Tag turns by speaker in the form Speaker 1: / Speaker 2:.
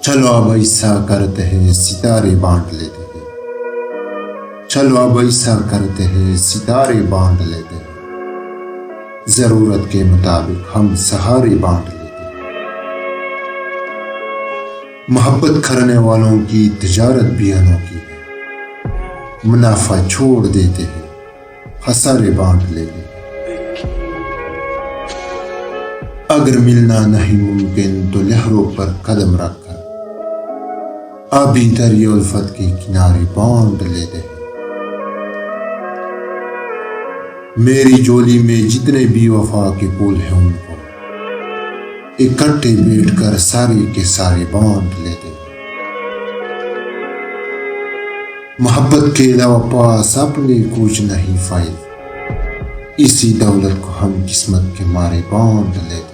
Speaker 1: چلو اب ایسا کرتے ہیں ستارے بانٹ لیتے ہیں، چلو اب ایسا کرتے ہیں ستارے بانٹ لیتے ہیں، ضرورت کے مطابق ہم سہارے بانٹ لیتے ہیں۔ محبت کرنے والوں کی تجارت بھی انوکھی ہے، منافع چھوڑ دیتے ہیں، خسارے بانٹ لیتے ہیں۔ اگر ملنا نہیں ممکن تو لہروں پر قدم رکھ کر آبی دریا الفت کے کنارے بانٹ لیتے ہیں۔ میری جولی میں جتنے بھی وفا کے پھول ہیں ان کو اکٹھے بیٹھ کر سارے کے سارے بانٹ لیتے ہیں۔ محبت کے علاوہ پاس اپنے کچھ نہیں فائد، اسی دولت کو ہم قسمت کے مارے بانٹ لیتے ہیں۔